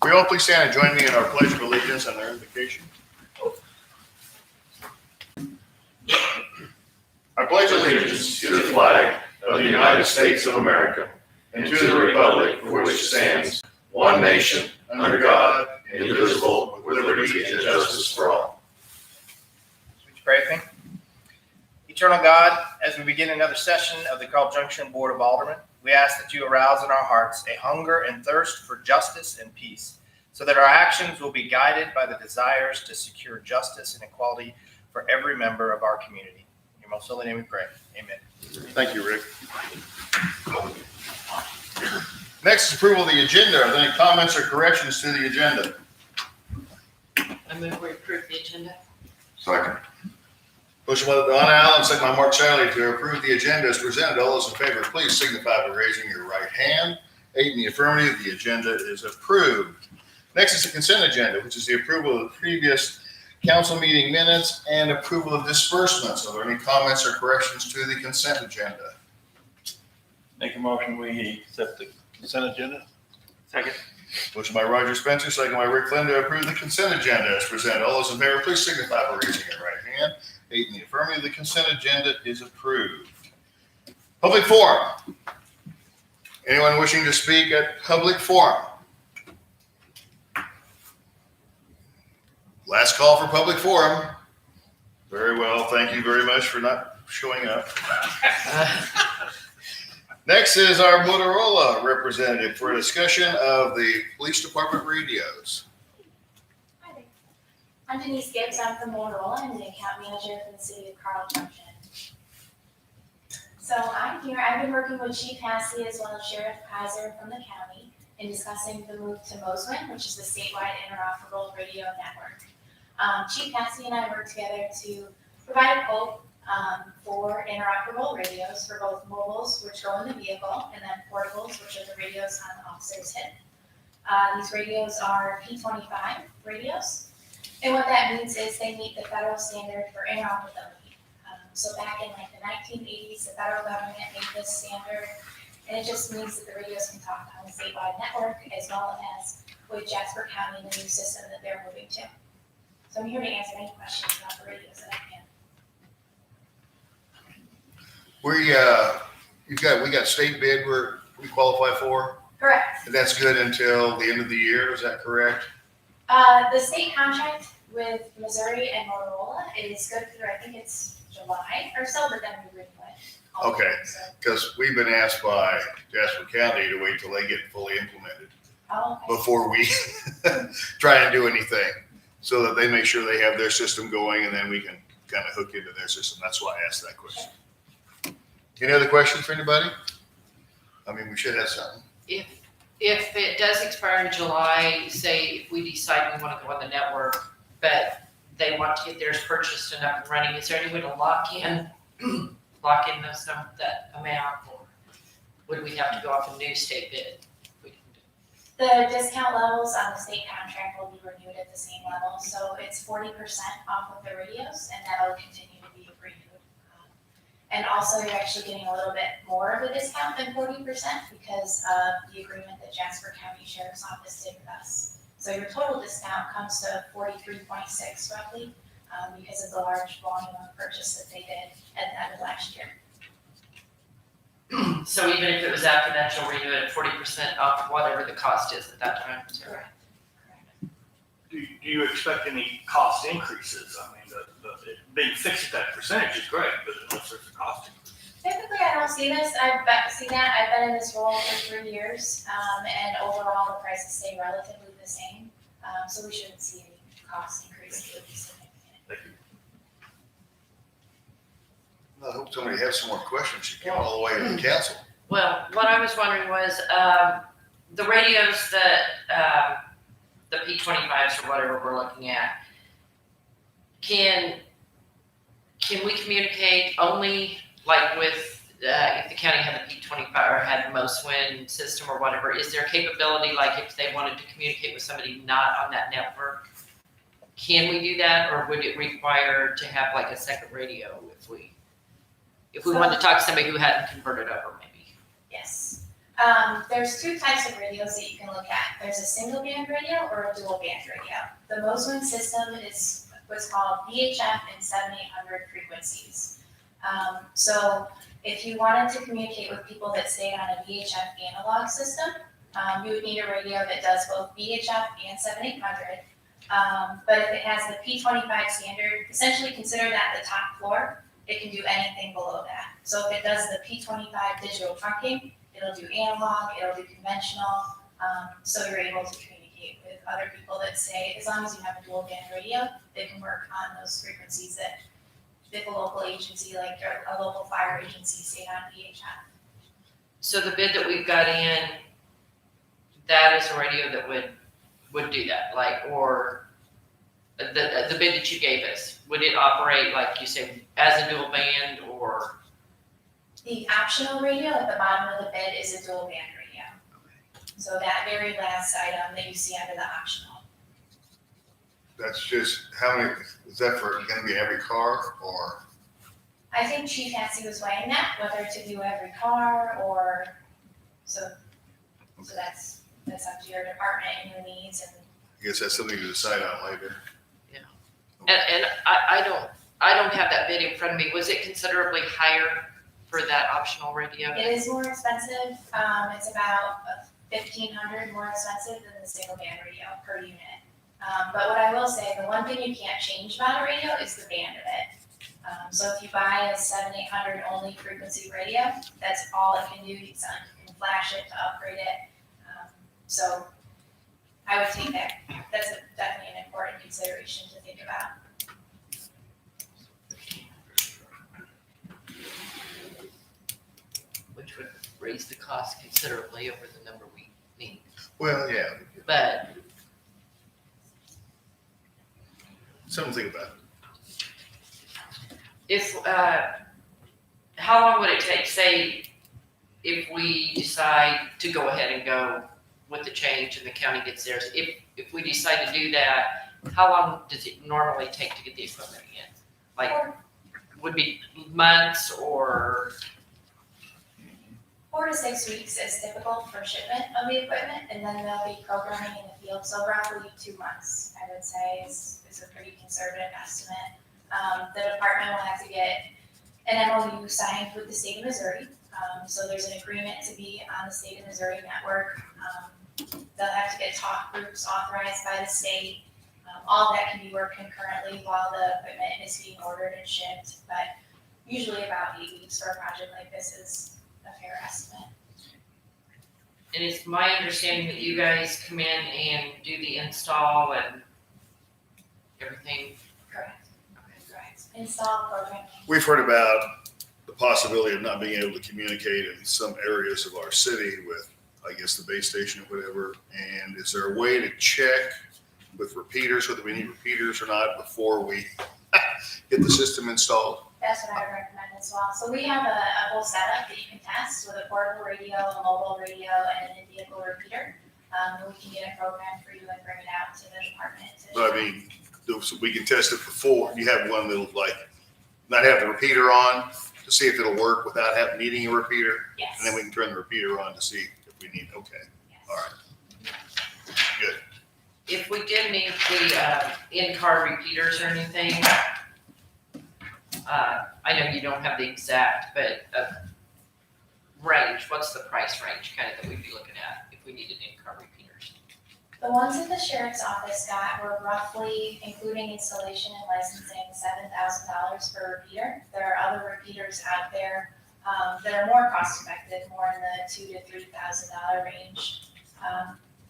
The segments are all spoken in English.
Will you all please stand and join me in our Pledge of Allegiance and our invocation? I pledge allegiance to the flag of the United States of America and to the republic for which it stands, one nation, under God, indivisible, with liberty and justice for all. Would you pray with me? Eternal God, as we begin another session of the Carl Junction Board of Alderman, we ask that you arouse in our hearts a hunger and thirst for justice and peace, so that our actions will be guided by the desires to secure justice and equality for every member of our community. In your most holy name we pray. Amen. Thank you, Rick. Next is approval of the agenda. Are there any comments or corrections to the agenda? I move we approve the agenda. Second. Motion by Donna Allen, second by Mark Sally to approve the agenda as presented. All those in favor, please signify by raising your right hand. 8 in the affirmative, the agenda is approved. Next is the consent agenda, which is the approval of the previous council meeting minutes and approval of disbursements. Are there any comments or corrections to the consent agenda? Make a motion, we accept the consent agenda. Second. Motion by Roger Spencer, second by Rick Flynn to approve the consent agenda as presented. All those in favor, please signify by raising your right hand. 8 in the affirmative, the consent agenda is approved. Public forum. Anyone wishing to speak at public forum? Last call for public forum. Very well. Thank you very much for not showing up. Next is our Motorola representative for a discussion of the police department radios. Hi there. I'm Denise Gibbs. I'm from Motorola. I'm the account manager for the city of Carl Junction. So I'm here. I've been working with Chief Hassey as well as Sheriff Kaiser from the county in discussing the move to MOSWIN, which is the statewide interoperable radio network. Chief Hassey and I work together to provide a quote for interoperable radios for both mobiles, which go in the vehicle, and then portables, which are the radios on the officer's hip. These radios are P25 radios, and what that means is they meet the federal standard for interoperability. So back in like the 1980s, the federal government made this standard, and it just means that the radios can talk on the statewide network as well as with Jasper County and the new system that they're moving to. So I'm here to answer any questions about the radios that I can. We got state bid we qualify for, Correct. and that's good until the end of the year. Is that correct? The state contract with Missouri and Motorola is good through, I think it's July or so, but then we renew it. Okay. So, Because we've been asked by Jasper County to wait till they get fully implemented okay. before we try and do anything, so that they make sure they have their system going, and then we can kind of hook into their system. That's why I asked that question. Any other questions for anybody? I mean, we should have something. If it does expire in July, say if we decide we want to go on the network, but they want to get theirs purchased and up and running, is there any way to lock in that amount, or would we have to go off a new state bid? The discount levels on the state contract will be renewed at the same level, so it's 40% off of the radios, and that'll continue to be renewed. And also, you're actually getting a little bit more of a discount than 40% because of the agreement that Jasper County Sheriff's Office did with us. So your total discount comes to 43.6 roughly because of the large volume of purchase that they did at the end of last year. So even if it was after that, you'll renew it at 40% off whatever the cost is at that time? Is that right? Do you expect any cost increases? I mean, being fixed at that percentage is great, but unless there's a cost increase. Typically, I don't see this. I've been in this role for 3 years, and overall, the prices stay relatively the same. So we shouldn't see any cost increase. It would be significant. Thank you. I hope somebody has some more questions. You came all the way to the council. Well, what I was wondering was, the radios that, the P25s or whatever we're looking at, can we communicate only like with, if the county had the P25 or had the MOSWIN system or whatever, is there capability, like if they wanted to communicate with somebody not on that network, can we do that, or would it require to have like a second radio if we wanted to talk to somebody who hadn't converted over maybe? Yes. There's two types of radios that you can look at. There's a single band radio or a dual band radio. The Mosman system is what's called VHF and 7800 frequencies. So if you wanted to communicate with people that stayed on a VHF analog system, you would need a radio that does both VHF and 7800. But if it has the P25 standard, essentially consider that the top floor. It can do anything below that. So if it does the P25 digital trunking, it'll do analog, it'll do conventional. So you're able to communicate with other people that say, as long as you have a dual band radio, they can work on those frequencies that if a local agency, like a local fire agency, stayed on VHF. So the bid that we've got in, that is a radio that would do that, like, or the bid that you gave us, would it operate, like you said, as a dual band, or? The optional radio at the bottom of the bid is a dual band radio. So that very last item that you see under the optional. That's just, how many, is that for, gonna be every car or? I think Chief Hatsy was weighing that, whether to do every car or, so that's up to your department and your needs and. I guess that's something to decide on later. And I don't have that bid in front of me. Was it considerably higher for that optional radio? It is more expensive. It's about $1,500 more expensive than the single band radio per unit. But what I will say, the one thing you can't change about a radio is the band of it. So if you buy a 7-800 only frequency radio, that's all it can do. You can flash it to upgrade it. So I would take that. That's definitely an important consideration to think about. Which would raise the cost considerably over the number we need. Well, yeah, But something to think about. if, how long would it take, say, if we decide to go ahead and go with the change and the county gets theirs? If we decide to do that, how long does it normally take to get the equipment in? Like, would be months or? 4 to 6 weeks is typical for shipment of the equipment, and then they'll be programming in the field. So roughly 2 months, I would say, is a pretty conservative estimate. The department will have to get an MOU signed with the state of Missouri. So there's an agreement to be on the state of Missouri network. They'll have to get talk groups authorized by the state. All that can be worked concurrently while the equipment is being ordered and shipped, but usually about 8 weeks for a project like this is a fair estimate. And it's my understanding that you guys come in and do the install and everything. Correct. Install program. We've heard about the possibility of not being able to communicate in some areas of our city with, I guess, the base station or whatever. And is there a way to check with repeaters, whether we need repeaters or not, before we get the system installed? That's what I would recommend as well. So we have a whole setup that you can test with a portable radio, a mobile radio, and an in-vehicle repeater. And we can get a program for you and bring it out to the department. But I mean, so we can test it before. You have one that'll like not have the repeater on to see if it'll work without needing a repeater. Yes. And then we can turn the repeater on to see if we need, okay, Yes. all right. Good. If we did need the in-car repeaters or anything, I know you don't have the exact, but range, what's the price range kind of that we'd be looking at if we needed in-car repeaters? The ones that the sheriff's office got were roughly, including installation and licensing, $7,000 per repeater. There are other repeaters out there that are more cost effective, more in the $2,000 to $3,000 range.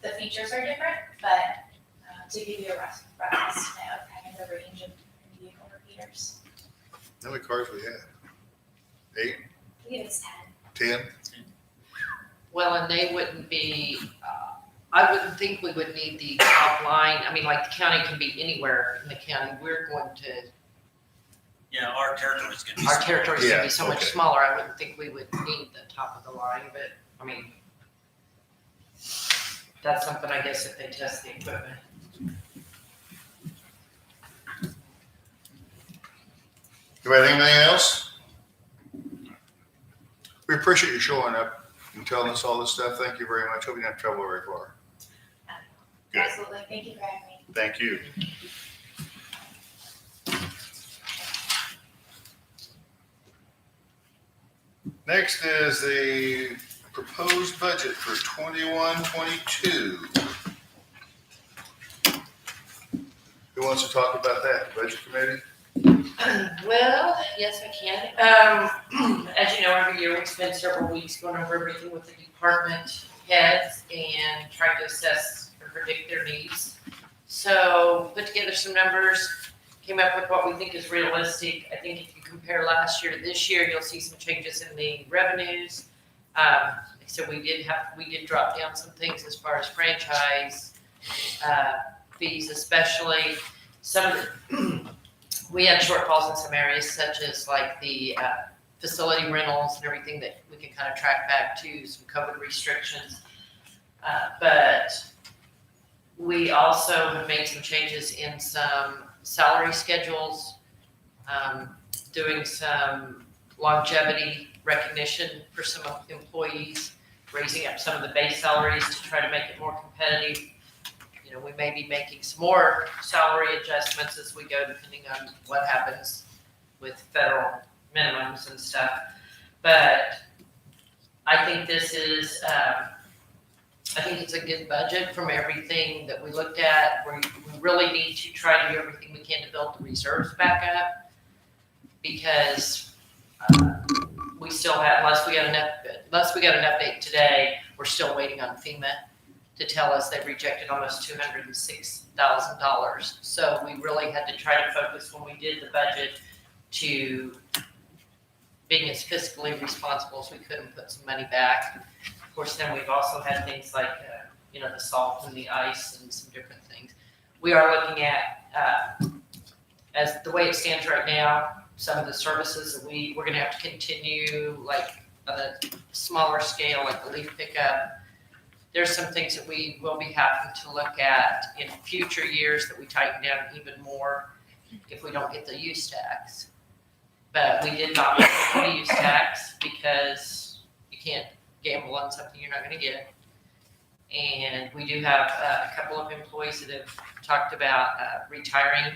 The features are different, but to give you a rough estimate of kind of the range of vehicle repeaters. How many cars we have? 8, I believe it's 10. 10? Well, and they wouldn't be, I wouldn't think we would need the top line. I mean, like the county can be anywhere in the county. We're going to, Yeah, our territory is gonna be. our smaller. territory's gonna Yeah, be so much okay. smaller. I wouldn't think we would need the top of the line, but I mean, that's something I guess if they test the equipment. Anybody have anything else? We appreciate you showing up. and telling us all this stuff. Thank you very much. Hope you didn't have trouble very far. Good. Absolutely. Thank you for having me. Thank you. Next is the proposed budget for 21-22. Who wants to talk about that? The Budget Committee? Well, yes, I can. As you know, every year we spend several weeks going over everything with the department heads and trying to assess and predict their needs. So put together some numbers, came up with what we think is realistic. I think if you compare last year to this year, you'll see some changes in the revenues. So we did drop down some things as far as franchise fees, especially some of the, we had shortfalls in some areas such as like the facility rentals and everything that we can kind of track back to some COVID restrictions. But we also have made some changes in some salary schedules, doing some longevity recognition for some employees, raising up some of the base salaries to try to make it more competitive. You know, we may be making some more salary adjustments as we go, depending on what happens with federal minimums and stuff. But I think this is, I think it's a good budget from everything that we looked at. We really need to try to do everything we can to build the reserves back up, because we still have, unless we got an update today, we're still waiting on FEMA to tell us they've rejected almost $206,000. So we really had to try to focus when we did the budget to being as fiscally responsible as we could and put some money back. Of course, then we've also had things like, the salt and the ice and some different things. We are looking at, as the way it stands right now, some of the services that we're going to have to continue, like on a smaller scale, like the leaf pickup. There's some things that we will be having to look at in future years that we tighten down even more if we don't get the use tax. But we did not get the use tax because you can't gamble on something you're not going to get. And we do have a couple of employees that have talked about retiring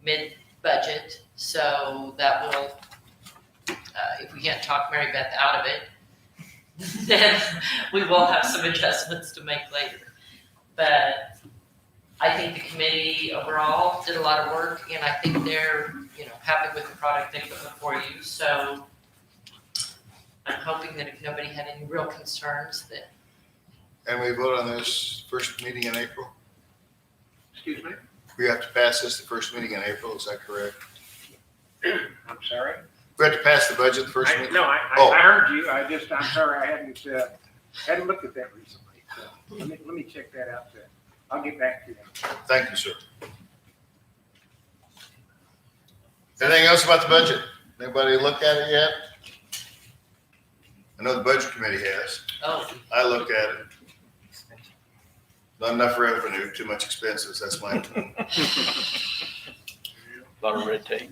mid-budget. So that will, if we can't talk Mary Beth out of it, then we will have some adjustments to make later. But I think the committee overall did a lot of work, and I think they're, happy with the product they put before you. So I'm hoping that if nobody had any real concerns that. And we vote on this first meeting in April? Excuse me? We have to pass this the first meeting in April, is that correct? I'm sorry? We have to pass the budget the first meeting? No, I heard you. I'm sorry, I hadn't looked at that recently. So let me check that out. I'll get back to you. Thank you, sir. Anything else about the budget? Anybody looked at it yet? I know the Budget Committee has. Oh, I looked at it. Not enough revenue, too much expenses, that's my. A lot of red tape.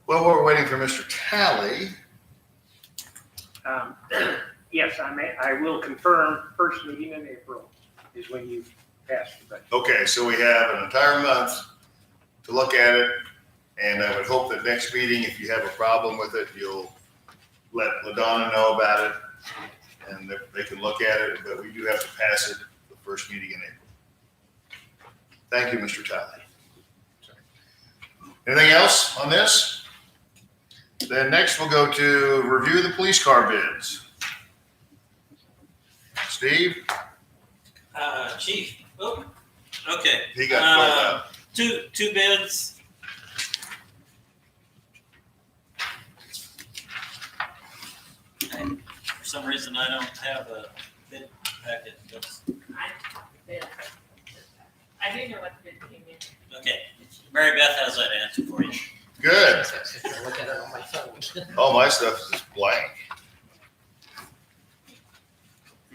Well, we're waiting for Mr. Talley. Yes, I will confirm first meeting in April is when you pass the budget. Okay, so we have an entire month to look at it, and I would hope that next meeting, if you have a problem with it, you'll let LaDonna know about it, and they can look at it, but we do have to pass it the first meeting in April. Thank you, Mr. Talley. Anything else on this? Then next we'll go to review the police car bids. Steve, Chief, okay. he got called out. Two bids. For some reason, I don't have a bid packet. I do know what the bid came in. Okay, Mary Beth has that answer for you. Good. look at it on my phone. All my stuff is just blank.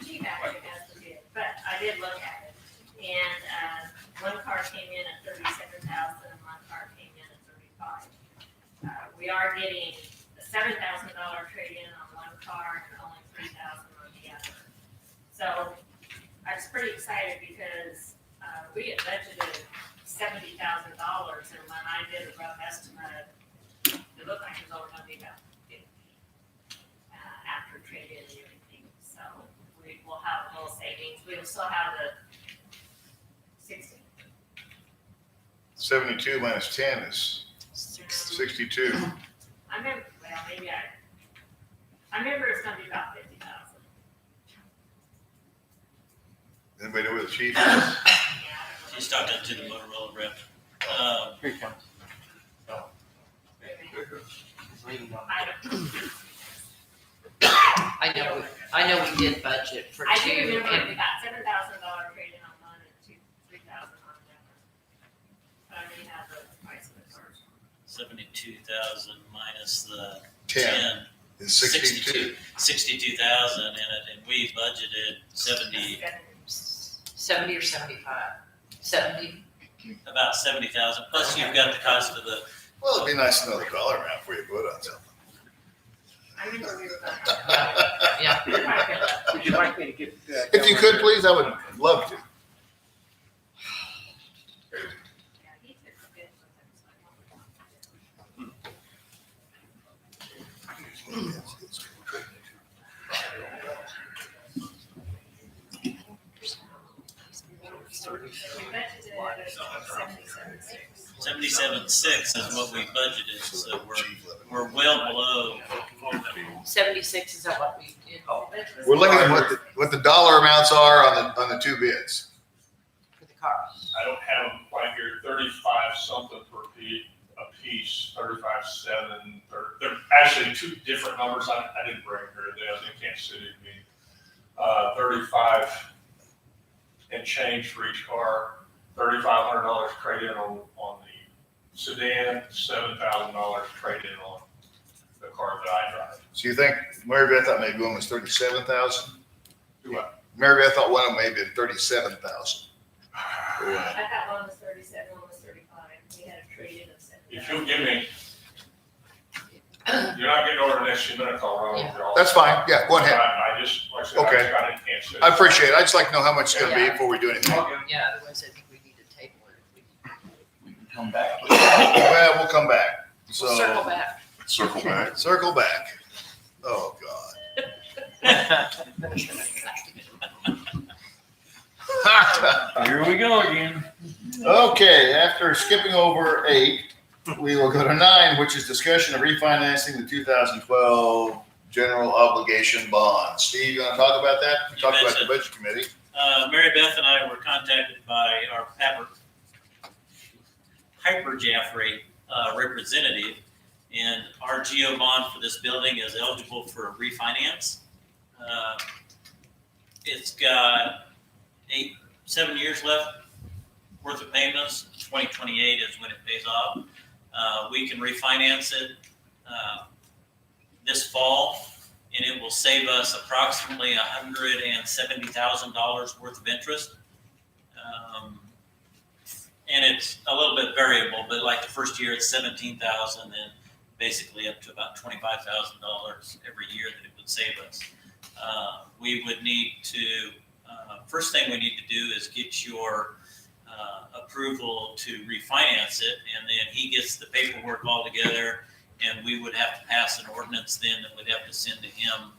Chief actually has the bid, but I did look at it. And one car came in at $37,000 and one car came in at $35,000. $7,000 trade-in on one car and only $3,000 on the other. So I was pretty excited because we had budgeted $70,000, and when I did a rough estimate, it looked like it was only gonna be about 50 after trade-in and everything. So we will have a little savings. We will still have the 60. 72 minus 10 is 62. I remember, well, maybe I remember it's gonna be about 50,000. Anybody know where the chief is? Yeah, I don't know. She's talking to the Motorola rep. Here he comes. I know we did budget for I two. do remember and- we got $7,000 trade-in on one and $3,000 on the other. But I didn't have the price of the cars. 72,000 minus the 10 is 62. 62,000 in it, and we budgeted 70 or 75? 70? about 70,000. Plus you've got the cost of the, Well, it'd be nice to know the dollar amount before you put on something. I remember we were going. Yeah. Would you like me to get? If you could, please, I would love to. Yeah, he took a bit with him, so we budgeted 77.6. 77.6 is what we budgeted, so we're well below. 76, is that what we did We're looking at what the dollar amounts are on the two bids. for the car? I don't have them quite here, 35 something per piece, 35.7. They're actually two different numbers. I didn't bring here today. They can't sit at me. 35 and change for each car, $3,500 trade-in on the sedan, $7,000 trade-in on the car that I drive. So you think, Mary Beth thought maybe one was 37,000? Do what? Mary Beth thought one of them maybe had 37,000. I thought one was 37, one was 35. We had a trade-in of 7. If you'll give me, you're not getting over the next few minutes, Colorado. Yeah. That's fine, yeah, go ahead. I just, like I said, Okay. I just got it, can't sit. I appreciate it. I'd just like to know how much it's gonna be before we do anything. Yeah, otherwise I think we need to table it. We can come back. Well, we'll come back. So We'll circle back. Circle back. Circle back. Oh, God. Here we go again. Okay, after skipping over 8, we will go to 9, which is discussion of refinancing the 2012 general obligation bond. Steve, you want to talk about that? We talked about the budget committee. Mary Beth and I were contacted by our Hyper Jaffrey representative, and our GO bond for this building is eligible for a refinance. It's got 7 years left worth of payments. 2028 is when it pays off. We can refinance it this fall, and it will save us approximately $170,000 worth of interest. And it's a little bit variable, but like the first year it's $17,000, and basically up to about $25,000 every year that it would save us. We would need to, first thing we need to do is get your approval to refinance it, and then he gets the paperwork all together, and we would have to pass an ordinance then that we'd have to send to him,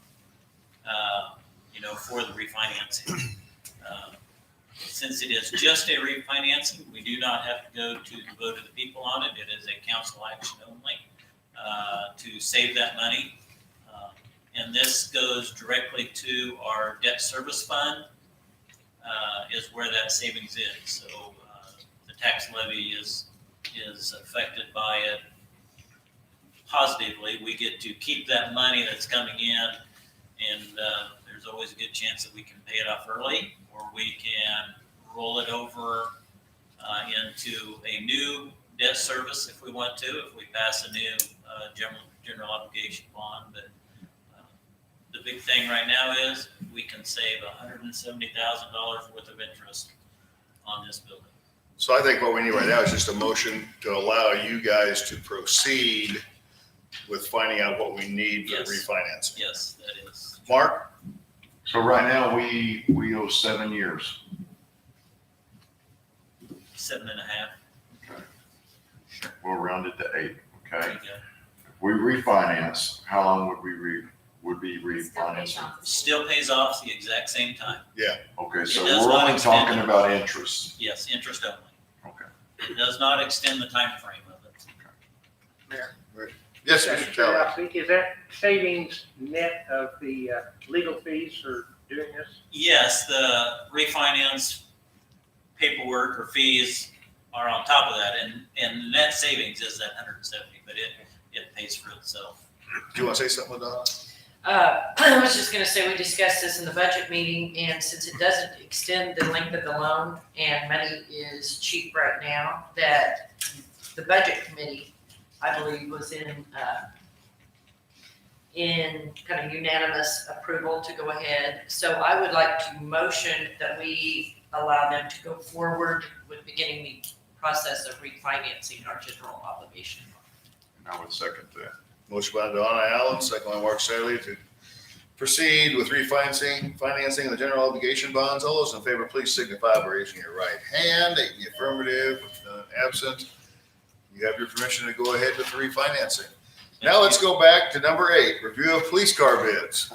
for the refinancing. Since it is just a refinancing, we do not have to go to the vote of the people on it. It is a council action only to save that money. And this goes directly to our debt service fund, is where that savings is. So the tax levy is affected by it positively. We get to keep that money that's coming in, and there's always a good chance that we can pay it off early, or we can roll it over into a new debt service if we want to, if we pass a new general obligation bond. But the big thing right now is we can save $170,000 worth of interest on this building. So I think what we need right now is just a motion to allow you guys to proceed with finding out what we need for Yes. refinancing. Yes, that is. Mark? So right now, we owe 7 years. 7.5. We'll round it to 8, There okay? you go. If we refinance, how long would we be Still pays refinancing? off. Still pays off the exact same time. Okay, so It does we're not only extend talking it. about interest. Yes, interest only. Okay. It does not extend the time frame of it. Mayor. Yes, Out Mr. of Kelly. curiosity, is that savings net of the legal fees for doing this? Yes, the refinance paperwork or fees are on top of that, and the net savings is that 170, but it pays for itself. Do you want to say something, Donna? I was just gonna say, we discussed this in the budget meeting, and since it doesn't extend the length of the loan and money is cheap right now, that the budget committee, I believe, was in kind of unanimous approval to go ahead. So I would like to motion that we allow them to go forward with beginning the process of refinancing our general obligation. And I would second that. Motion by Donna Allen, second by Mark Sadley to proceed with financing the general obligation bonds. All those in favor, please signify by raising your right hand. 8 in the affirmative, none absent. You have your permission to go ahead with the refinancing. Now let's go back to number 8, review of police car bids.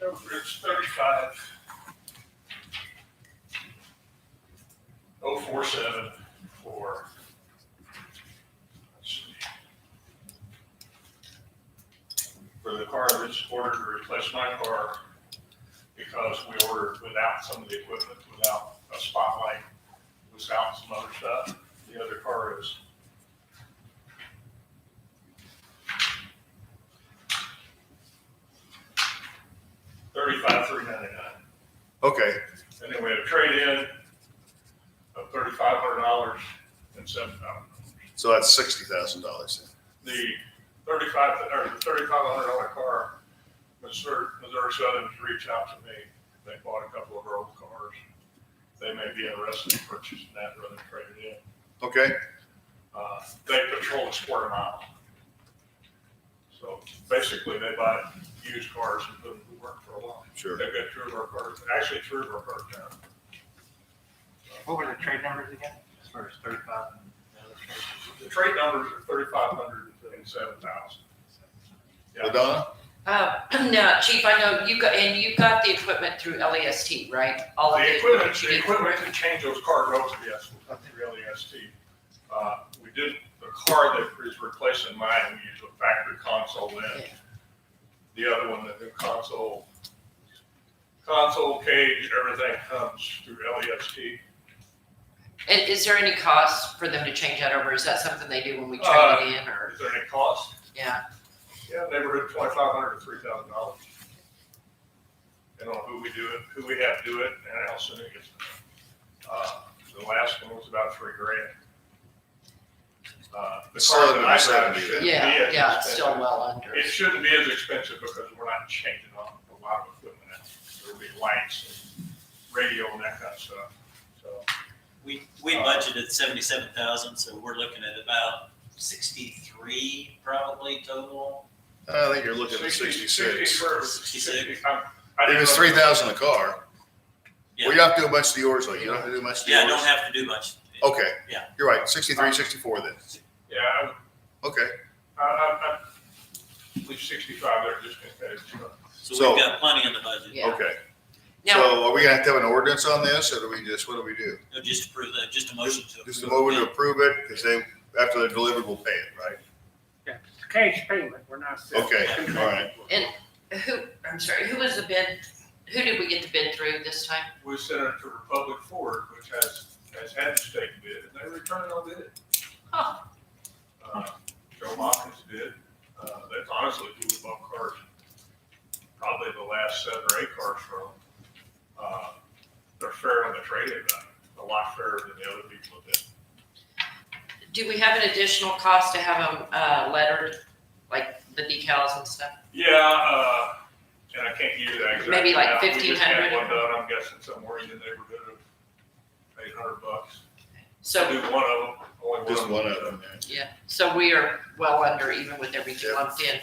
It's 35. 047 for, let's see, for the car that's ordered to replace my car, because we ordered without some of the equipment, without a spotlight, without some other stuff. The other car is $35,399. Okay, And then we had a trade-in of $3,500 and $7,000. so that's $60,000 then. The $3,500 car, Missouri Southern reached out to me. They bought a couple of our old cars. They may be interested in purchasing that rather than trade it in. Okay, They patrol a square mile. So basically, they buy used cars and put them to work for a while. sure. They've got 2 of our cars, actually 3 of our cars now. What were the trade numbers again? As far as 35 and the other trade? The trade numbers are 3,500 and 7,000. Yeah. Donna? No, Chief, I know you got the equipment through LEST, right? All of The you equipment need for it? to change those car roads, yes, through LEST. We did, the car that is replacing mine, we use a factory console in. Yeah. The other one, the new console, cage, everything comes through LEST. And is there any cost for them to change that over? Is that something they do when we trade it in, or? Is there any cost? Yeah, Yeah, neighborhood $2,500 to $3,000. Depending on who we do it, who we have do it, and how soon it gets done. The last one was about $3,000. The It's car still that I under drive 70 shouldn't be yeah, as yeah, it's still expensive. well under. It shouldn't be as expensive because we're not changing on a lot of equipment. There'll be lights and radio and that kind of stuff. So, We budgeted 77,000, so we're looking at about 63 probably total. I think you're looking at 66. 66. If it's 3,000 a car, Yeah. well, you have to do a bunch of the orders, like, you don't have to do much of the Yeah, orders? don't have to do much. Okay. Yeah. You're right, 63, 64 then. Yeah, Okay, I leave 65 there just in case. So So- we've got plenty in the budget. Yeah. okay. Now, So are we gonna have to have an ordinance on this, or do we just, what do we do? No, just approve that, just a motion to. Just a approve motion to it. approve it, because they, after they're delivered, we'll pay it, right? Yeah, it's cash payment, we're not. Okay, all right. who was the bid? Who did we get the bid through this time? We sent it to Republic Ford, which has had the state bid, and they returned no bid. Huh. Joe Hawkins did. That's honestly who we bought cars, probably the last 7 or 8 cars from. They're fair on the trade-in value, a lot fairer than the other people did. Do we have an additional cost to have them lettered, like the decals and stuff? Yeah, and I can't give you that exact. Maybe like amount. We just had 1,500? one done, I'm guessing somewhere in the neighborhood of $800 to So do one of them. Only Just one. one of them, yeah. Yeah, so we are well under, even with everything lumped in,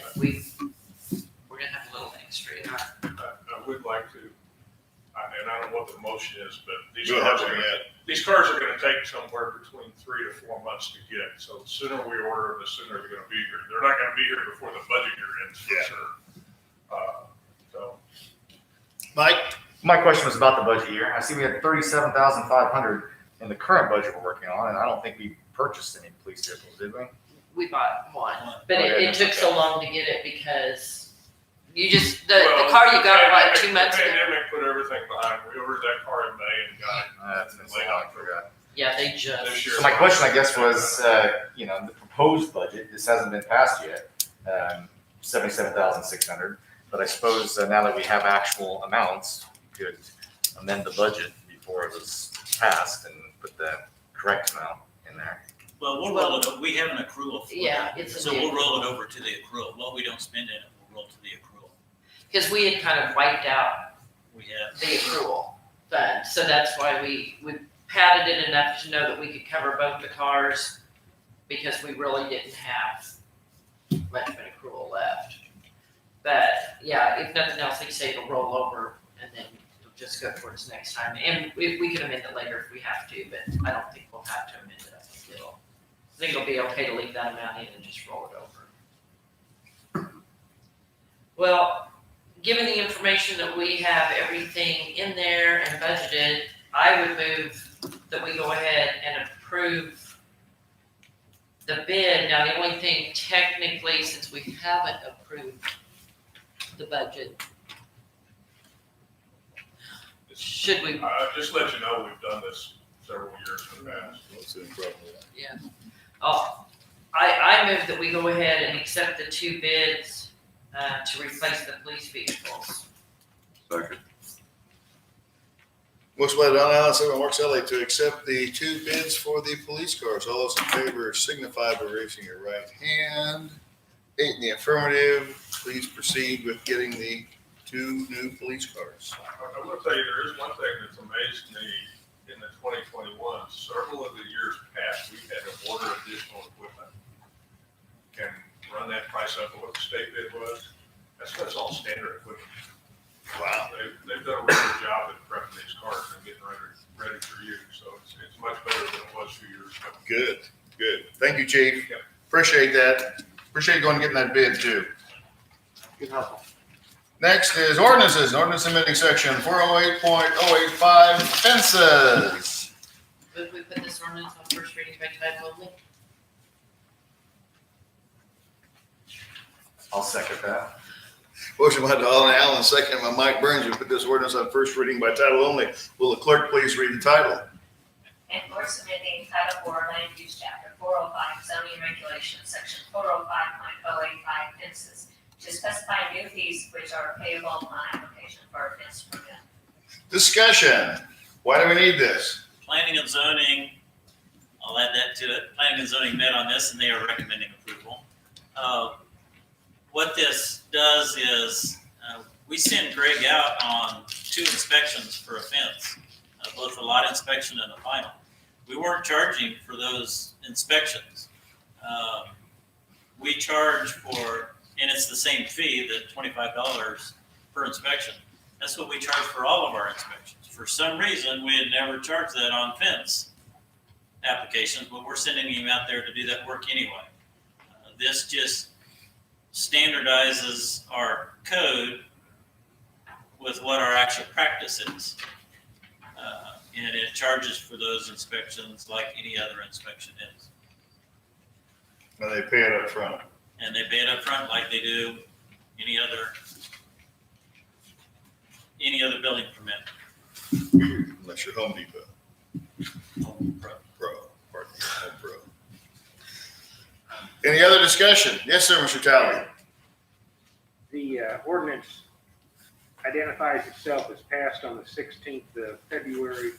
we're gonna have a little extra in our. I would like to, and I don't know what the motion is, but We don't have one yet. these cars are gonna take somewhere between 3 to 4 months to get. So the sooner we order them, the sooner they're gonna be here. They're not gonna be here before the budget year ends, for Yeah. sure. So, Mike? My question was about the budget year. I see we had 37,500 in the current budget we're working on, and I don't think we purchased any police vehicles, did we? We bought one, but Okay. it took so long to get it because you just, the car you got, what, 2 months The ago? pandemic put everything behind. We ordered that car in May and got it. That's been so long, I forgot. Yeah, they This just, year. So my question, I guess, was, the proposed budget, this hasn't been passed yet, 77,600. But I suppose now that we have actual amounts, we could amend the budget before it was passed and put the correct amount in there. Well, we'll roll it, we have an accrual for yeah, that. it's a So we'll new, roll it over to the accrual. What we don't spend in it, we'll roll to the accrual. because we had kind of wiped out We have. the accrual fund, so that's why we padded it enough to know that we could cover both the cars, because we really didn't have much of an accrual left. But, yeah, if nothing else, they say it'll roll over, and then it'll just go towards next time, and we can amend it later if we have to, but I don't think we'll have to amend it. I think it'll be okay to leave that amount in and just roll it over. Well, given the information that we have everything in there and budgeted, I would move that we go ahead and approve the bid. Now, the only thing technically, since we haven't approved the budget, should we? Just let you know, we've done this several years in the past. What's the problem with that? Yeah. Oh, I move that we go ahead and accept the 2 bids to replace the police vehicles. Second. Motion by Don Allen, second by Mark Selly to accept the 2 bids for the police cars. All those in favor signify by raising your right hand. 8 in the affirmative. Please proceed with getting the 2 new police cars. I will tell you, there is one thing that's amazed me in the 2021, several of the years past, we had to order additional equipment. Can run that price up to what the state bid was. That's all standard equipment. Wow. They've done a really good job at prepping these cars and getting ready for use. So it's much better than it was a few years ago. Good. Thank you, Chief. Yep. Appreciate that. Appreciate going and getting that bid too. Good help. Next is ordinances. An ordinance amending section 408.085 fences. Move we put this ordinance on first reading by title only. I'll second that. Motion by Don Allen, second by Mike Burns. We put this ordinance on first reading by title only. Will the clerk please read the title? And for submitting Title IV Land Use Chapter 405 zoning regulations, section 405.085 fences, to specify new fees which are payable upon application for a fence permit. Discussion. Why do we need this? Planning and zoning, I'll add that to it. Planning and zoning met on this and they are recommending approval. What this does is we send Greg out on 2 inspections for a fence, both a lot inspection and a final. We weren't charging for those inspections. We charge for, and it's the same fee, the $25 per inspection. That's what we charge for all of our inspections. For some reason, we had never charged that on fence applications, but we're sending him out there to do that work anyway. This just standardizes our code with what our actual practice is. And it charges for those inspections like any other inspection is. Now they pay it up front. And they pay it up front like they do any other building permit. Unless you're Home Depot. Home Pro. Pardon me, Home Pro. Any other discussion? Yes, sir, Mr. Talley. The ordinance identifies itself as passed on the 16th of February.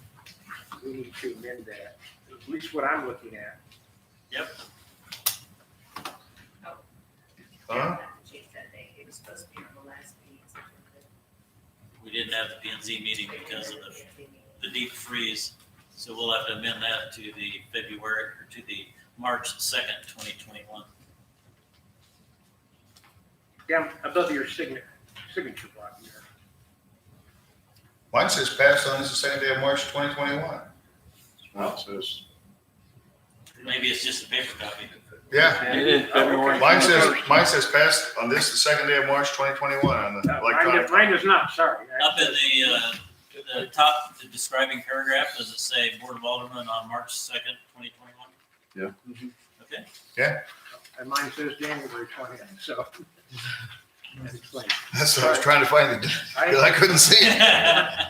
We need to amend that, at least what I'm looking at. Yep. Huh? Chief said it was supposed to be on the last meeting. We didn't have the P and Z meeting because of the deep freeze. So we'll have to amend that to the February, or to the March 2nd, 2021. Down above your signature block there. Mine says passed on this the second day of March 2021. Well, it says, Maybe it's just a paper copy. Yeah, It is February. mine says passed on this the second day of March 2021 on the electronic. Mine does not, sorry. Up in the top, the describing paragraph, does it say Board of Alderman on March 2nd, 2021? Yeah. Okay. And mine says January 20th, so. That explains. That's what I was trying to find, because I couldn't see it.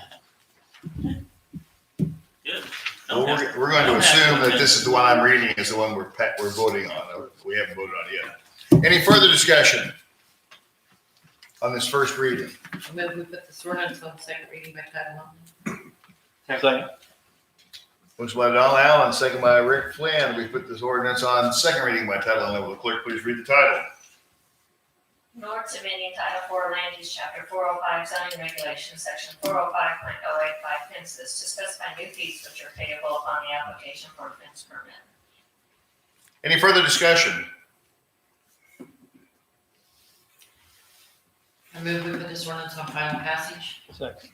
Good. Well, we're going to assume that this is the one I'm reading is the one we're voting on. We haven't voted on it yet. Any further discussion on this first reading? I move we put this ordinance on second reading by title only. Second. Motion by Don Allen, second by Rick Flynn. We put this ordinance on second reading by title only. Will the clerk please read the title? An ordinance amending Title IV Land Use Chapter 405 zoning regulations, Section 405.085 fences to specify new fees which are payable upon the application for a fence permit. Any further discussion? I move we put this ordinance on final passage. Second.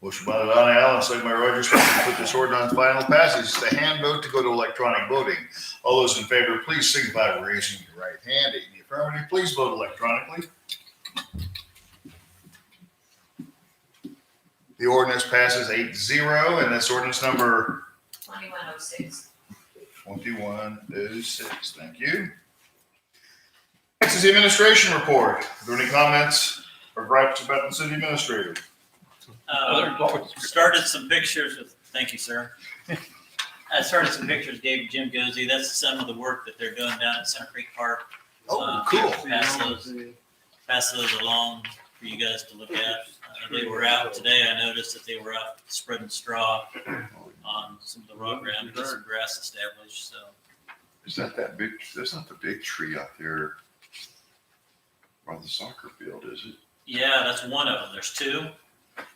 Motion by Don Allen, second by Roger Smith to put this ordinance on final passage. It's a hand vote to go to electronic voting. All those in favor, please signify by raising your right hand. In the affirmative, please vote electronically. The ordinance passes 8-0, and that's ordinance number 2106. 2106. Thank you. Next is the administration report. Are there any comments or gripes about the city administrator? Started some pictures with, thank you, sir. I started some pictures, gave Jim Gozy. That's some of the work that they're doing down at Center Creek Park. Oh, cool. Pass those along for you guys to look at. They were out today. I noticed that they were out spreading straw on some of the raw ground to get some grass established, so. is that big, that's not the big tree out there by the soccer field, is it? Yeah, that's one of them. There's two.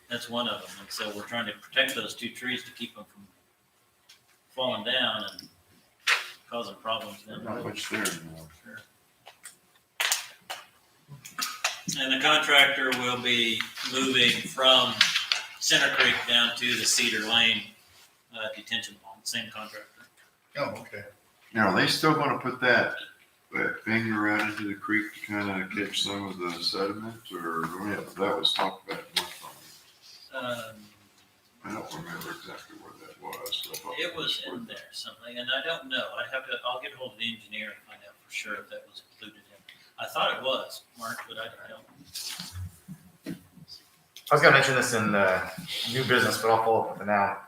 That's one of them. And so we're trying to protect those two trees to keep them from falling down and causing problems down the Not road. much there anymore. Sure. And the contractor will be moving from Center Creek down to the Cedar Lane detention pond, same contractor. Oh, okay. Now, are they still gonna put that finger out into the creek to kind of catch some of the sediment, or, that was talked about at one time? I don't remember exactly where that was. But I thought It was where- in there something, and I don't know. I'll get hold of the engineer and find out for sure if that was included in. I thought it was, Mark, but I don't. I was gonna mention this in new business, but I'll follow up with it now.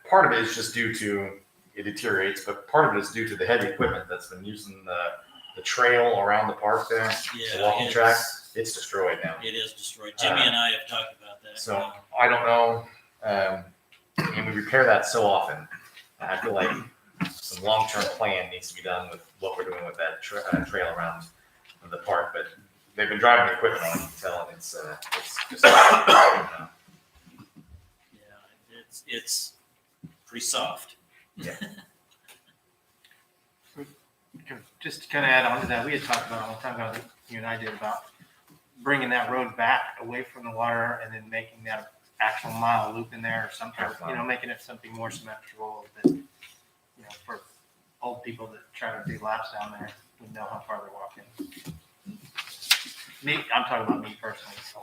Part of it is just due to it deteriorates, but part of it is due to the heavy equipment that's been using the trail around the park there, the Yeah, walking track. It's destroyed now. It is destroyed. Jimmy and I have talked about that. So I don't know. And we repair that so often. I feel like some long-term plan needs to be done with what we're doing with that trail around the park. But they've been driving the equipment on, you can tell, and it's just. Yeah, it's pretty soft. Yeah. Just to kind of add on to that, we had talked about a long time ago, you and I did, about bringing that road back away from the water and then making that actual mile loop in there or something, making it something more symmetrical that, for old people that try to do laps down there, would know how far they're walking. I'm talking about me personally. So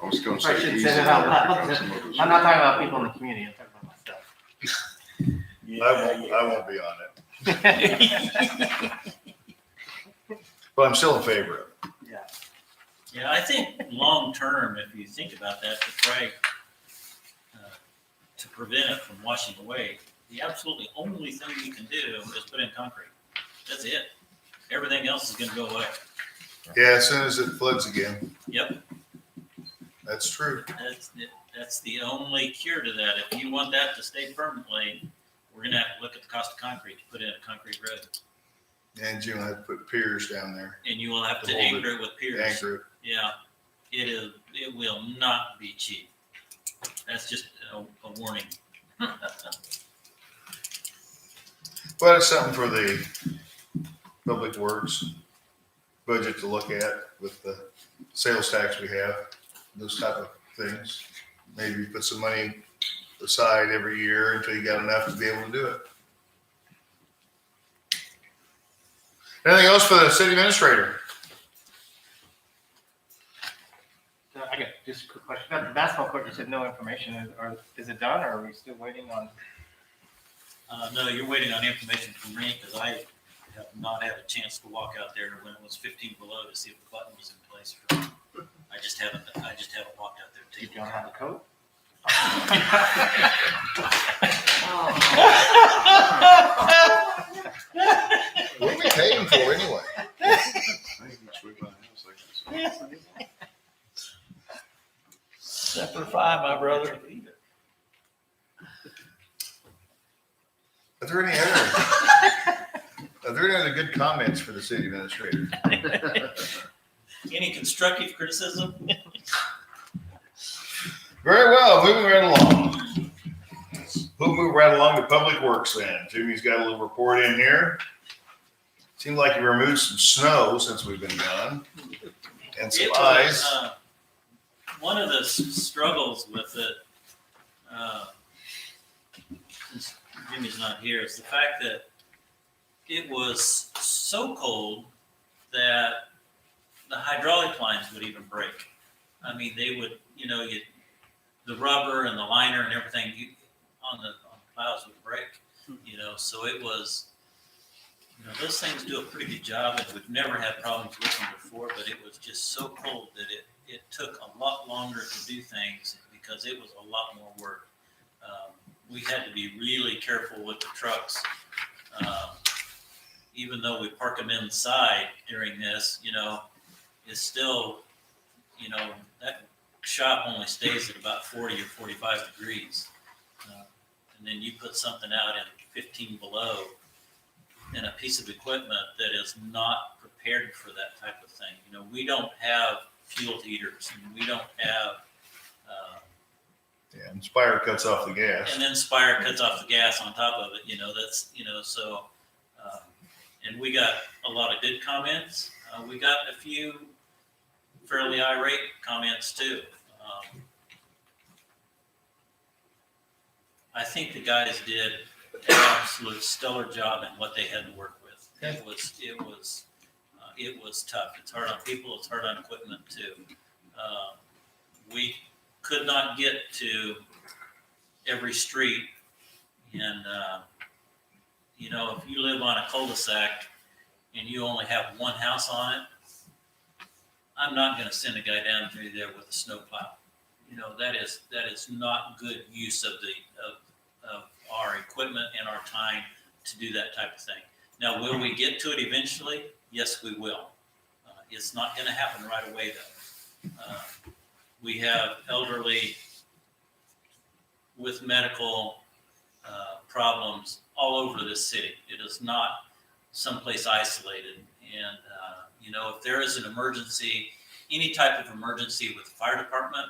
I was gonna I say. shouldn't easy say that out there loud. because some of us- I'm not talking about people in the community, I'm talking about myself. I won't be on it. But I'm still in favor of it. Yeah, I think long-term, if you think about that, to try to prevent it from washing away, the absolutely only thing you can do is put in concrete. That's it. Everything else is gonna go away. Yeah, as soon as it floods again. Yep, That's true. that's the only cure to that. If you want that to stay permanently, we're gonna have to look at the cost of concrete to put in a concrete road. And you'll have to put piers down there. And you will have to Hold it. anchor it with piers. Anchor it. Yeah, it will not be cheap. That's just a warning. But it's something for the public works budget to look at with the sales tax we have, those type of things. Maybe put some money aside every year until you got enough to be able to do it. Anything else for the city administrator? I got just a quick question. About the basketball court, you said no information. Is it done, or are we still waiting on? No, you're waiting on information from me because I have not had a chance to walk out there when it was 15 below to see if the button was in place. I just haven't walked out there. You don't have the code? What are we paying for anyway? I think you sweep my house like this. Semper Fi, my brother. Are there any other good comments for the city administrator? Any constructive criticism? Very well, moving right along. We'll move right along to Public Works then. Jimmy's got a little report in here. Seemed like you removed some snow since we've been gone. And some It was, ice. one of the struggles with it, since Jimmy's not here, is the fact that it was so cold that the hydraulic lines would even break. I mean, they would, the rubber and the liner and everything on the plows would break, so it was, those things do a pretty good job, and we've never had problems with them before, but it was just so cold that it took a lot longer to do things because it was a lot more work. We had to be really careful with the trucks. Even though we park them inside during this, it's still, that shop only stays at about 40 or 45 degrees. And then you put something out in 15 below in a piece of equipment that is not prepared for that type of thing. We don't have fuel heaters, and we don't have, Yeah, and Spire cuts off the gas. and then Spire cuts off the gas on top of it, that's, so, and we got a lot of good comments. We got a few fairly irate comments too. I think the guys did an absolute stellar job in what they had to work with. It was tough. It's hard on people. It's hard on equipment too. We could not get to every street, and if you live on a cul-de-sac and you only have one house on it, I'm not going to send a guy down through there with a snowplow. That is not good use of our equipment and our time to do that type of thing. Now, will we get to it eventually? Yes, we will. It's not going to happen right away, though. We have elderly with medical problems all over this city. It is not someplace isolated. And, if there is an emergency, any type of emergency with the fire department,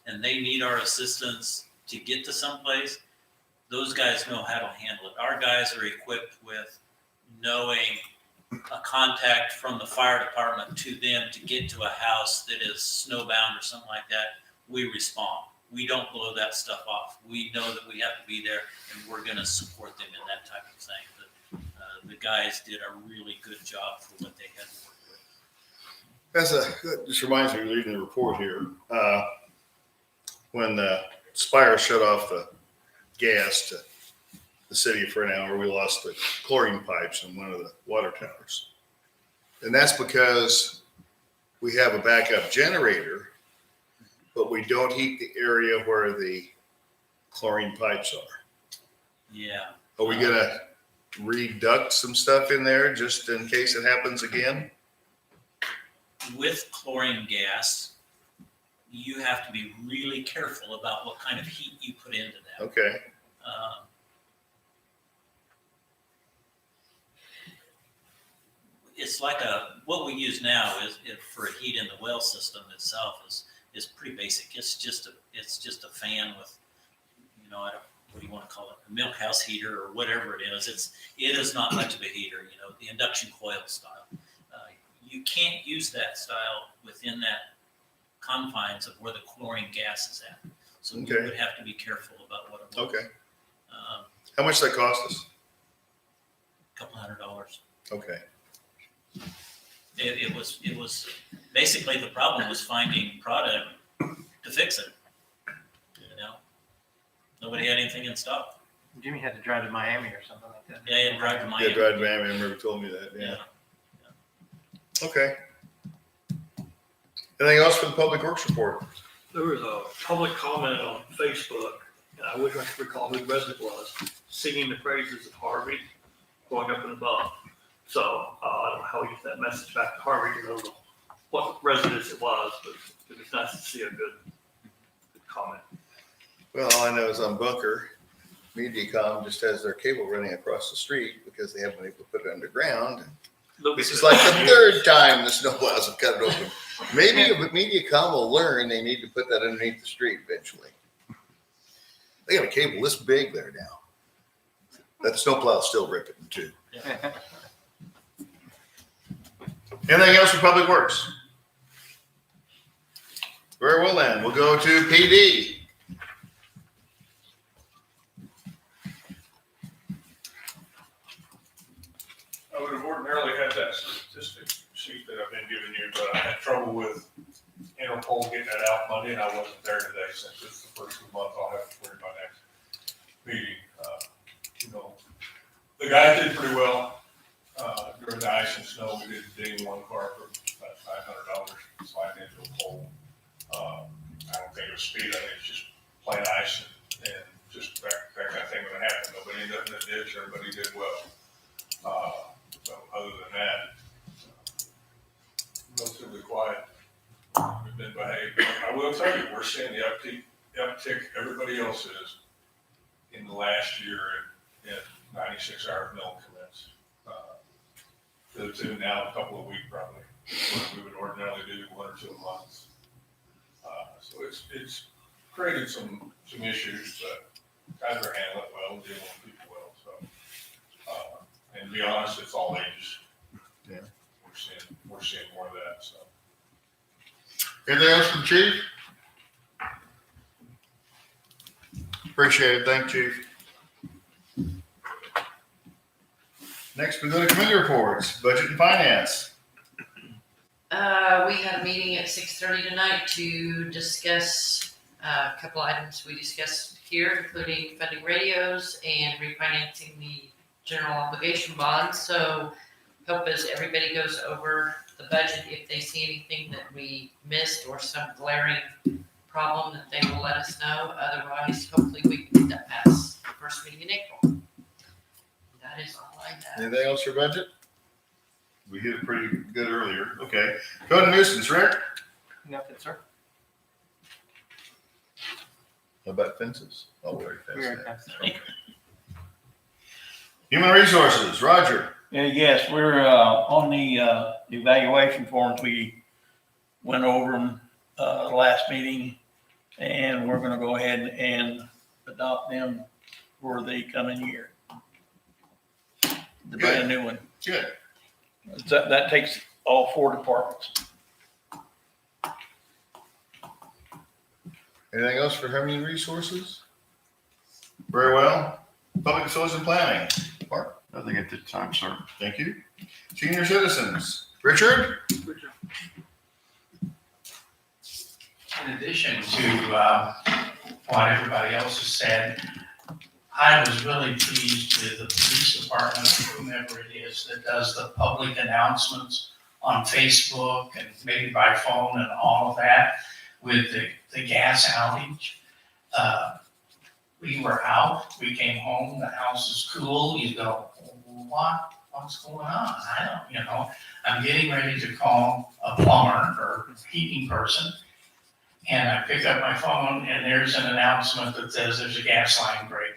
and they need our assistance to get to someplace, those guys know how to handle it. Our guys are equipped with knowing a contact from the fire department to them to get to a house that is snowbound or something like that. We respond. We don't blow that stuff off. We know that we have to be there, and we're going to support them in that type of thing. The guys did a really good job for what they had to work with. That just reminds me, reading the report here, when Spire shut off the gas to the city for an hour, we lost the chlorine pipes in one of the water towers. And that's because we have a backup generator, but we don't heat the area where the chlorine pipes are. Yeah. Are we going to reduct some stuff in there just in case it happens again? With chlorine gas, you have to be really careful about what kind of heat you put into that. Okay. It's like what we use now is for heat in the well system itself is pretty basic. It's just a fan with, what do you want to call it, a milk house heater or whatever it is. It is not much of a heater, the induction coil style. You can't use that style within that confines of where the chlorine gas is at. So you Okay. would have to be careful about what it was. Okay. How much that cost us? $200. Okay. It was basically the problem was finding product to fix it. Nobody had anything in stock. Jimmy had to drive to Miami or something like that. Yeah, you had to drive to Miami. Yeah, drive to Miami. I remember you told me that. Yeah. Okay. Anything else for the public works report? There was a public comment on Facebook, and I wish I could recall who the resident was, singing the praises of Harvey, going up and above. So I don't know how we get that message back to Harvey, to know what residence it was, but it was nice to see a good comment. Well, all I know is on Bunker, MediaCom just has their cable running across the street because they haven't been able to put it underground. This is like the third time the snowplows have cut it open. Maybe MediaCom will learn they need to put that underneath the street eventually. They got a cable this big there now. That snowplow's still ripping too. Anything else for Public Works? Very well then, we'll go to PD. I would have ordinarily had that statistic sheet that I've been giving you, but I had trouble with Interpol getting that out Monday, and I wasn't there today since it's the first of the month. I'll have to worry about next meeting. The guys did pretty well during the ice and snow. We did ding one car for about $500 sliding into a pole. I don't think it was speed. I think it's just plain ice and just that kind of thing would happen. Nobody ended up in the ditch. Everybody did well. So other than that, relatively quiet. We've been behaved. I will tell you, we're seeing the uptick everybody else is in the last year in 96-hour mill commits. To the tune now a couple of weeks probably. What we would ordinarily do 1 or 2 a month. So it's created some issues, but guys are handling it well, dealing with people well. So and to be honest, it's all ages. Yeah. We're seeing more of that. So. Anything else from Chief? Appreciate it. Thank you, Chief. Next, we go to committee reports, budget and finance. We had a meeting at 6:30 tonight to discuss a couple items we discussed here, including funding radios and refinancing the general obligation bonds. So hope as everybody goes over the budget, if they see anything that we missed or some glaring problem, that they will let us know. Otherwise, hopefully we can get that passed the first meeting in April. That is all I have. Anything else for budget? We hit it pretty good earlier. Okay. Go to nuisance, Rick. Nothing, sir. How about fences? Oh, we already We fenced already that. passed Okay. Human resources, Roger. Yes, we're on the evaluation forms. We went over them last meeting, and we're going to go ahead and adopt them for the coming year. The brand new one. Good. That takes all 4 departments. Anything else for human resources? Very well. Public facilities and planning. Mark, Nothing at this time, sir. thank you. Senior citizens, Richard? In addition to what everybody else has said, I was really pleased with the police department, whomever it is that does the public announcements on Facebook and maybe by phone and all of that with the gas outage. We were out, we came home, the house is cool, you go, what's going on? I don't, I'm getting ready to call a plumber or heating person. And I pick up my phone and there's an announcement that says there's a gas line break.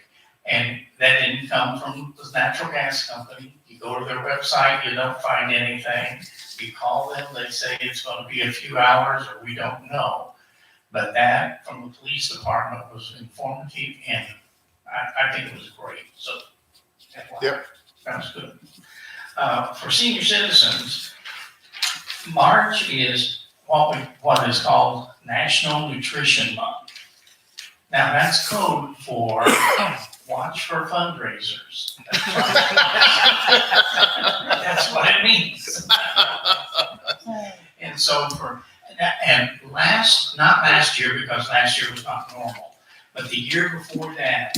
And that didn't come from the natural gas company. You go to their website, you don't find anything. You call them, they say it's going to be a few hours or we don't know. But that from the police department was informative and I think it was great, so. Yep. Sounds good. For senior citizens, March is what is called National Nutrition Month. Now, that's code for watch for fundraisers. That's what it means. And so not last year, because last year was not normal, but the year before that,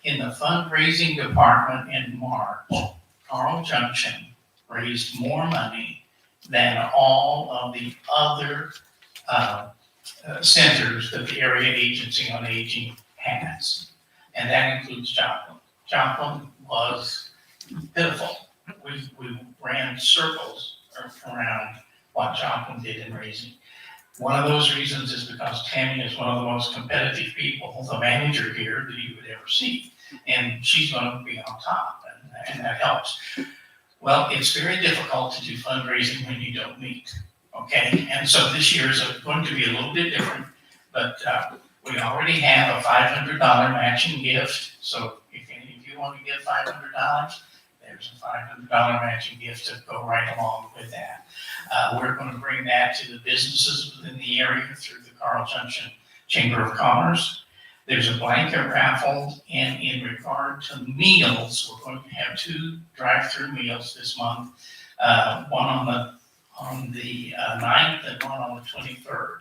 in the fundraising department in March, Carl Junction raised more money than all of the other centers that the Area Agency on Aging has. And that includes Joplin. Joplin was pitiful. We ran circles around what Joplin did in raising. One of those reasons is because Tammy is one of the most competitive people, the manager here, that you would ever see. And she's going to be on top, and that helps. Well, it's very difficult to do fundraising when you don't meet, okay? And so this year is going to be a little bit different, but we already have a $500 matching gift. So if any of you want to give $500, there's a $500 matching gift to go right along with that. We're going to bring that to the businesses within the area through the Carl Junction Chamber of Commerce. There's a blanket raffle, and in regard to meals, we're going to have 2 drive-through meals this month, one on the 9th and one on the 23rd.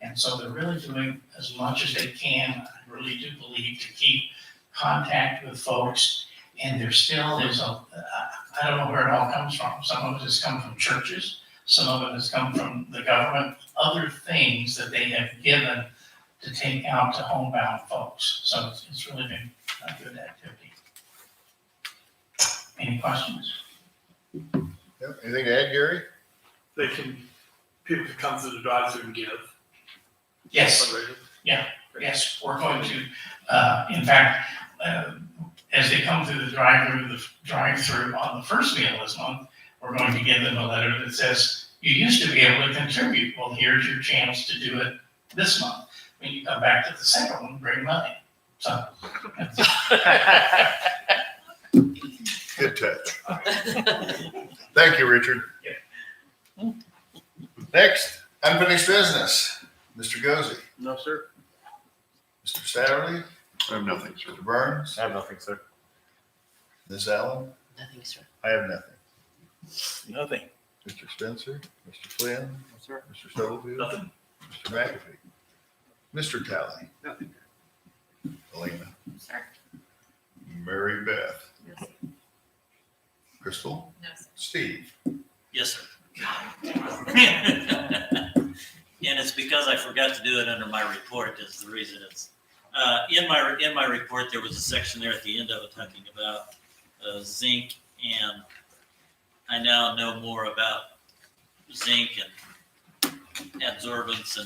And so they're really doing as much as they can, I really do believe, to keep contact with folks. And there still is I don't know where it all comes from. Some of it has come from churches, some of it has come from the government, other things that they have given to take out to homebound folks. So it's really been a good activity. Any questions? Yep. Anything to add, Gary? People can come through the drive-through and give. Yes. Fundraiser. Yes, we're going to, in fact, as they come through the drive-through on the first meal this month, we're going to give them a letter that says, you used to be able to contribute. Well, here's your chance to do it this month. When you come back to the second one, bring money. So. Good touch. Thank you, Richard. Yeah. Next, unfinished business. Mr. Gozy, No, sir. Mr. Satterley, I have nothing, sir. Mr. Burns, I have nothing, sir. Ms. Allen. Nothing, sir. I have nothing. Nothing. Mr. Spencer, Mr. Flynn, sir. Mr. Stubblefield, Nothing. Mr. McAfee, Mr. Talley, Nothing. Elena, Sir. Mary Beth, Yes. Crystal, Yes. Steve. Yes, sir. And it's because I forgot to do it under my report is the reason it's, in my report, there was a section there at the end of it talking about zinc, and I now know more about zinc and adsorbents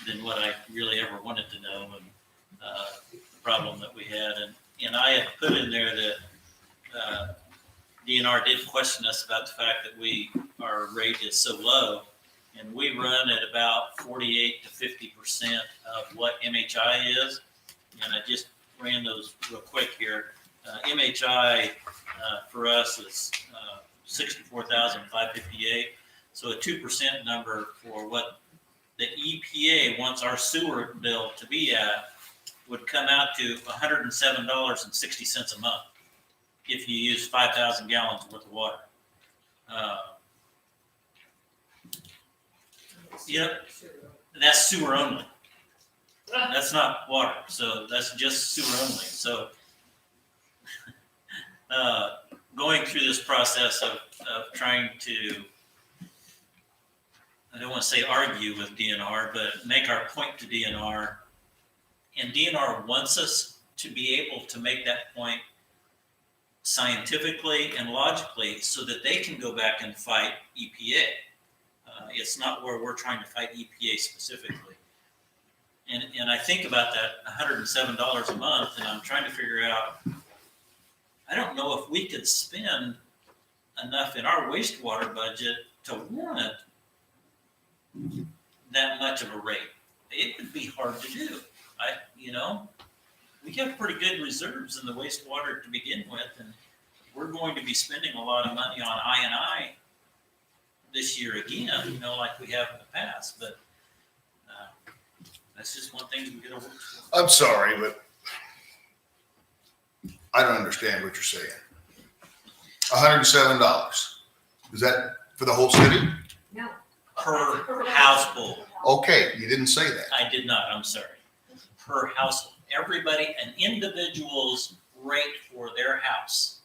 than what I really ever wanted to know, and the problem that we had. And I had put in there that DNR did question us about the fact that our rate is so low, and we run at about 48 to 50% of what MHI is. And I just ran those real quick here. MHI for us is 64,558. So a 2% number for what the EPA wants our sewer bill to be at would come out to $107.60 a month if you use 5,000 gallons worth of water. Yep, that's sewer only. That's not water, so that's just sewer only. So going through this process of trying to, I don't want to say argue with DNR, but make our point to DNR. And DNR wants us to be able to make that point scientifically and logically so that they can go back and fight EPA. It's not where we're trying to fight EPA specifically. And I think about that $107 a month, and I'm trying to figure out, I don't know if we could spend enough in our wastewater budget to warrant that much of a rate. It would be hard to do. we have pretty good reserves in the wastewater to begin with, and we're going to be spending a lot of money on I&I this year again, like we have in the past, but that's just one thing we gotta work for. I'm sorry, but I don't understand what you're saying. $107. Is that for the whole city? No. Per household. Okay, you didn't say that. I did not, I'm sorry. Per household. Everybody, an individual's rate for their house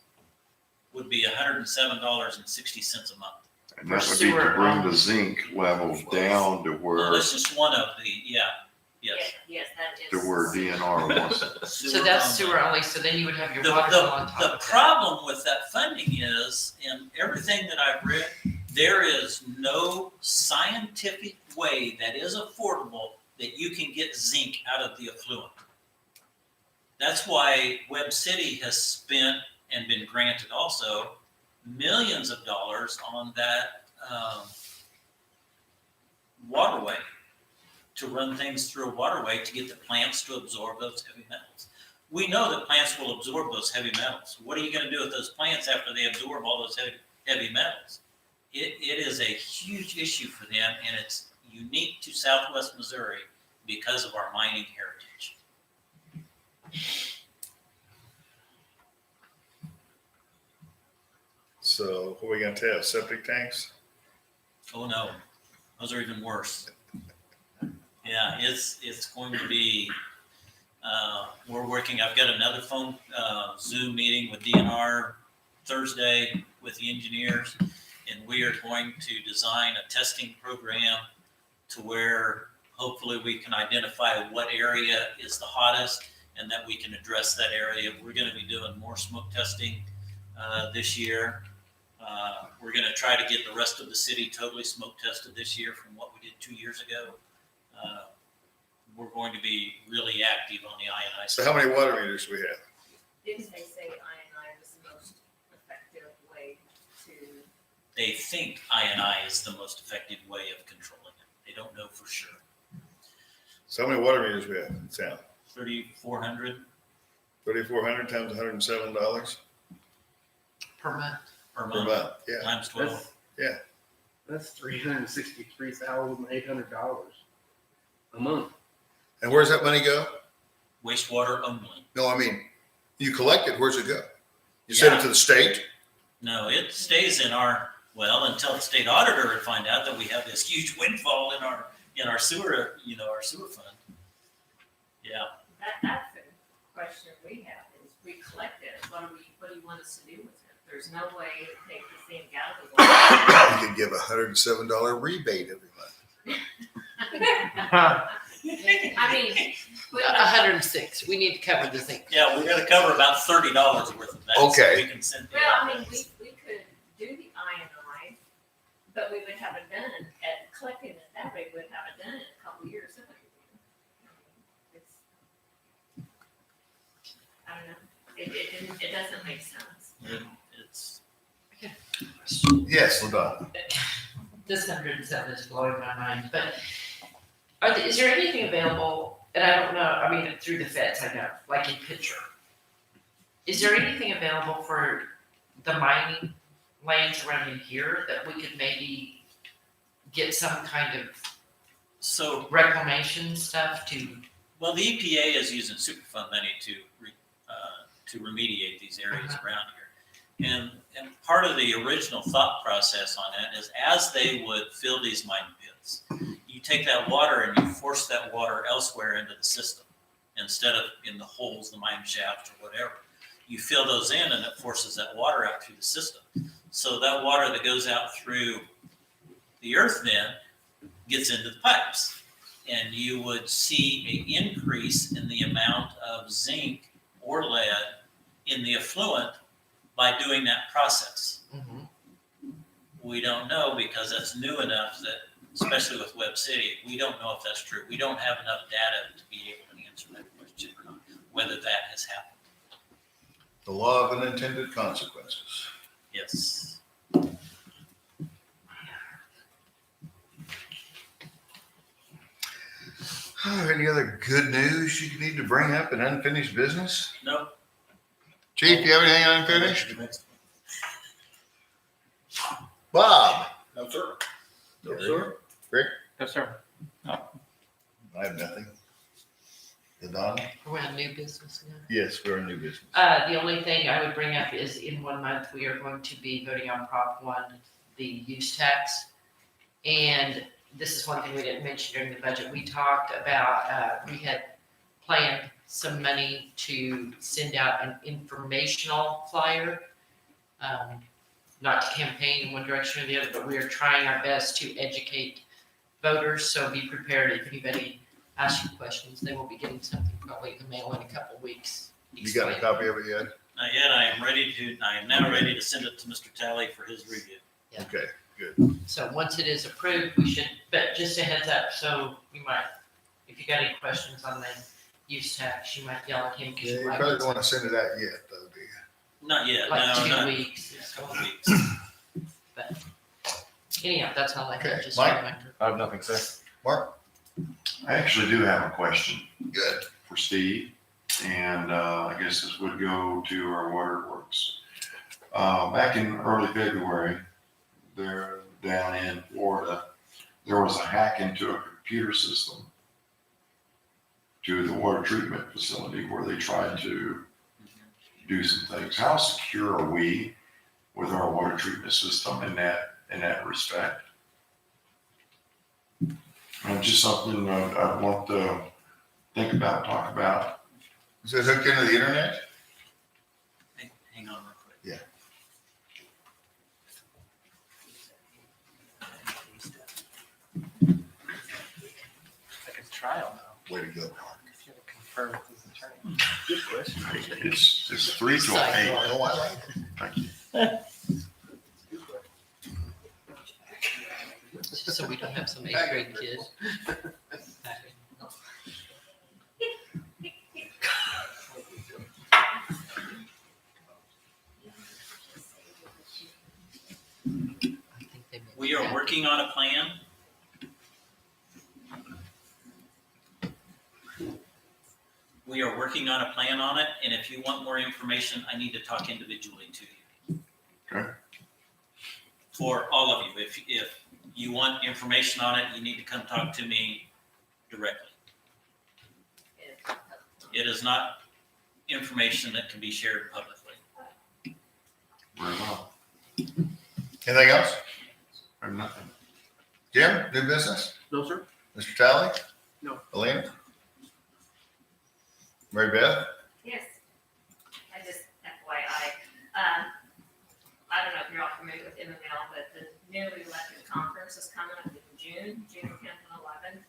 would be $107.60 a month. And that would be to bring the zinc levels down to Well, where, that's just one of the, yes. Yes, that is. to where DNR wants it. So that's sewer only, so then you would have your water bill on top The of that. problem with that funding is, in everything that I've read, there is no scientific way that is affordable that you can get zinc out of the effluent. That's why Webb City has spent and been granted also millions of dollars on that waterway, to run things through a waterway to get the plants to absorb those heavy metals. We know that plants will absorb those heavy metals. What are you going to do with those plants after they absorb all those heavy metals? It is a huge issue for them, and it's unique to Southwest Missouri because of our mining heritage. So what are we gonna test? Septic tanks? Oh no, those are even worse. Yeah, it's going to be, we're working, I've got another phone, Zoom meeting with DNR Thursday with the engineers, and we are going to design a testing program to where hopefully we can identify what area is the hottest and that we can address that area. We're gonna be doing more smoke testing this year. We're gonna try to get the rest of the city totally smoke tested this year from what we did 2 years ago. We're going to be really active on the I&I. So how many water meters do we have? Didn't they say I&I was the most effective way to? They think I&I is the most effective way of controlling it. They don't know for sure. So how many water meters we have in town? 3,400 3,400 times $107 Per month. per per month, month. Yeah. times 12. That's $363,800 a month. And where's that money go? Wastewater only. No, I mean, you collect it, where's it go? You send it to the state? No, it stays in our, until the state auditor would find out that we have this huge windfall in our sewer, our sewer fund. Yeah. That's the question we have, is we collect it, what do you want us to do with it? There's no way to take the thing out of the water. You could give $107 rebate every month. I mean, we- 106, we need to cover the zinc. Yeah, we gotta cover about $30 worth of that. Okay. So we can send. well, I mean, we could do the I&I, but we would have it done at collecting it that way, we'd have it done in a couple years. I don't know, it doesn't make sense. It's, Yes, LaDonna. This 107 is blowing my mind, but is there anything available, and I don't know, I mean, through the feds, I know, like in Pitcher. Is there anything available for the mining lands around in here that we could maybe get some kind of so, reclamation stuff to? well, the EPA is using Superfund money to remediate these areas around here. And part of the original thought process on that is, as they would fill these mine pits, you take that water and you force that water elsewhere into the system instead of in the holes, the mine shafts or whatever. You fill those in and it forces that water out through the system. So that water that goes out through the earth then gets into the pipes. And you would see an increase in the amount of zinc or lead in the effluent by doing that process. We don't know, because that's new enough that, especially with Webb City, we don't know if that's true. We don't have enough data to be able to answer that question or not, whether that has happened. The law of unintended consequences. Yes. Any other good news you need to bring up in unfinished business? No. Chief, you have anything unfinished? Bob? No, sir. No, sir. Rick? Yes, sir. I have nothing. The Don? We're on new business now. Yes, we're in new business. The only thing I would bring up is in 1 month, we are going to be voting on Prop 1, the use tax. And this is one thing we didn't mention during the budget. We talked about, we had planned some money to send out an informational flyer. Not to campaign in one direction or the other, but we are trying our best to educate voters. So be prepared if anybody asks you questions. They will be getting something probably in the mail in a couple weeks. You got a copy of it yet? Not yet. I am now ready to send it to Mr. Talley for his review. Yeah. Okay, good. So once it is approved, we should, but just a heads up, so you might, if you got any questions on the use tax, you might yell at him. 'Cause Yeah, you might probably be don't want to send it out yet, though, do you? Not yet. Like No, 2 not weeks. a couple weeks. But anyhow, that's all I Okay, have, just a Mike? reminder. I have nothing, sir. Mark? I actually do have a question Good. for Steve, and I guess this would go to our waterworks. Back in early February, there down in Florida, there was a hack into a computer system to the water treatment facility where they tried to do some things. How secure are we with our water treatment system in that respect? And just something I want to think about, talk about. Is it hooked into the internet? Hang on real quick. Yeah. Like a trial now. Way to go, Mark. Should have confirmed with his attorney. Good question. It's 3 to 8. Oh, I like it. Thank you. So we don't have some 8th grade kids. We are working on a plan. We are working on a plan on it, and if you want more information, I need to talk individually to you. Okay. For all of you, if you want information on it, you need to come talk to me directly. It is not information that can be shared publicly. Very well. Anything else? I have nothing. Jim, new business? No, sir. Mr. Talley? No. Elena? Mary Beth? Yes. I just FYI, I don't know if you're all familiar with MML, but the newly elected conference is coming up in June 10th and 11th.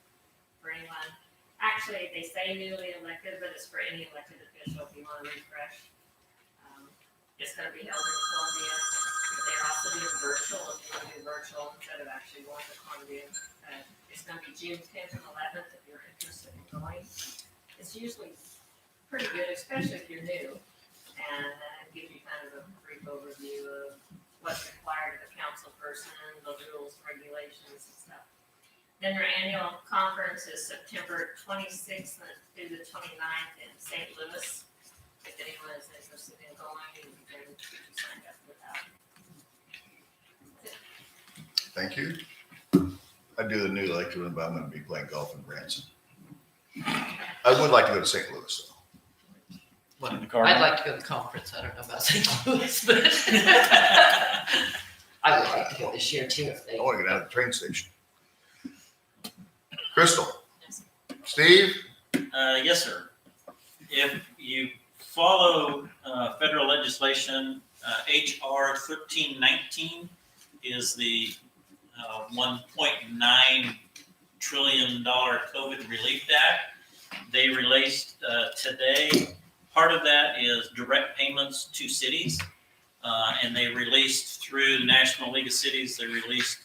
For anyone, actually, they say newly elected, but it's for any elected official if you want to refresh. It's gonna be held in Columbia. They're also doing virtual, if you want to do virtual instead of actually going to Columbia. It's gonna be June 10th and 11th if you're interested in going. It's usually pretty good, especially if you're new, and gives you kind of a brief overview of what's required of a council person, the rules, regulations, and stuff. Then their annual conference is September 26th through the 29th in St. Louis. If anyone is interested in going, you can sign up for that. Thank you. I do the new elected one, but I'm gonna be playing golf in Branson. I would like to go to St. Louis, though. In the car. I'd like to go to the conference. I don't know about St. Louis, but I would like to go this year too if they. I want to get out of the train station. Crystal? Steve? Yes, sir. If you follow federal legislation, HR 1319 is the $1.9 trillion COVID Relief Act. They released today. Part of that is direct payments to cities, and they released through the National League of Cities, they released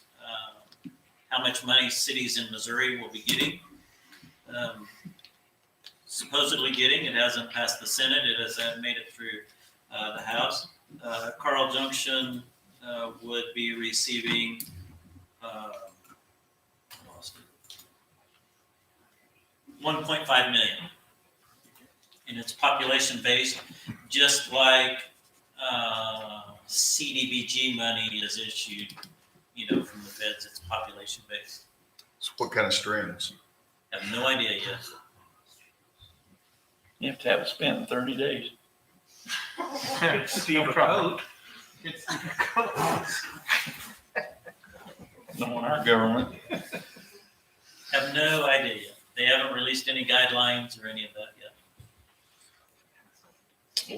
how much money cities in Missouri will be getting. Supposedly getting, it hasn't passed the Senate, it has made it through the House. Carl Junction would be receiving 1.5 million. And it's population based, just like CDBG money is issued, from the feds. It's population based. So what kind of strings? Have no idea yet. You have to have it spent in 30 days. Steve Coat. Knowing our government. Have no idea yet. They haven't released any guidelines or any of that yet.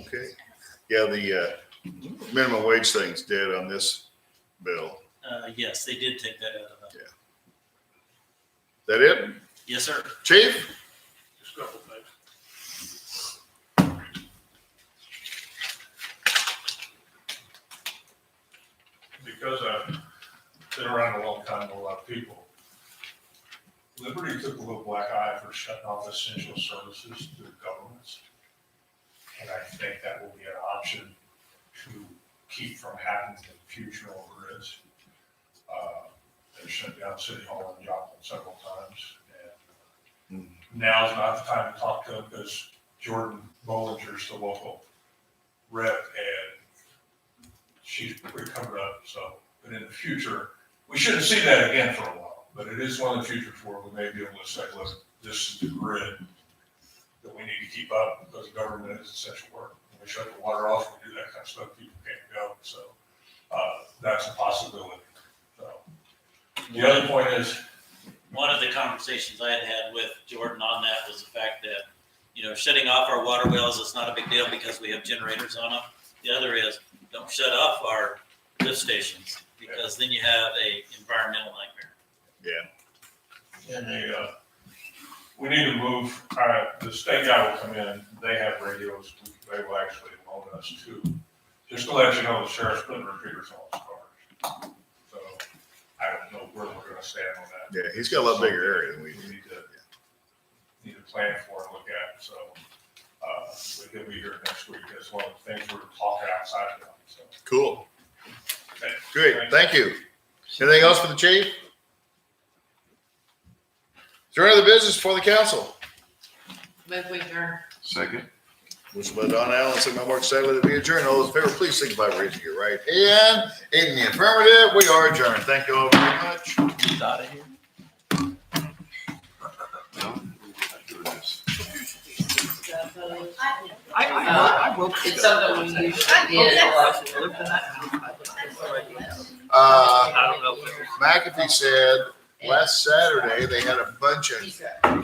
Okay. Yeah, the minimum wage thing's dead on this bill. Yes, they did take that out of that. That it? Yes, sir. Chief? Just a couple things. Because I've been around a long time with a lot of people, Liberty took a little black eye for shutting off essential services to governments. And I think that will be an option to keep from happening in the future on grids. They shut down City Hall in Joplin several times. And now's not the time to talk to them because Jordan Bollinger's the local rep and she's pretty covered up. So, but in the future, we shouldn't see that again for a while. But it is one of the futures where we may be able to say, look, this is the grid that we need to keep up because government is essential work. When we shut the water off, we do that kind of stuff, people can't go. So that's a possibility. So the other point is, One of the conversations I had with Jordan on that was the fact that, shutting off our water wells is not a big deal because we have generators on them. The other is, don't shut off our lift stations because then you have a environmental nightmare. Yeah. and we need to move, the state guy will come in, they have radios, they will actually loan us too. Just to let you know, the sheriff's putting repeaters on his cars. So I don't know where we're gonna stand on that. Yeah, he's got a lot bigger area than we do. Need to plan for and look at, so, he'll be here next week, that's one of the things we're talking outside about, so. Cool. Okay. Great, thank you. Anything else for the chief? Is there any other business for the council? Move we adjourn. Second. Motion by Don Allen, second by Mark Sadler, that we adjourn. All those in favor, please signify by raising your right hand. In the affirmative, we are adjourned. Thank you all very much. He's out of here. No, do this. I wrote. It's something we usually did. McAfee said last Saturday, they had a bunch of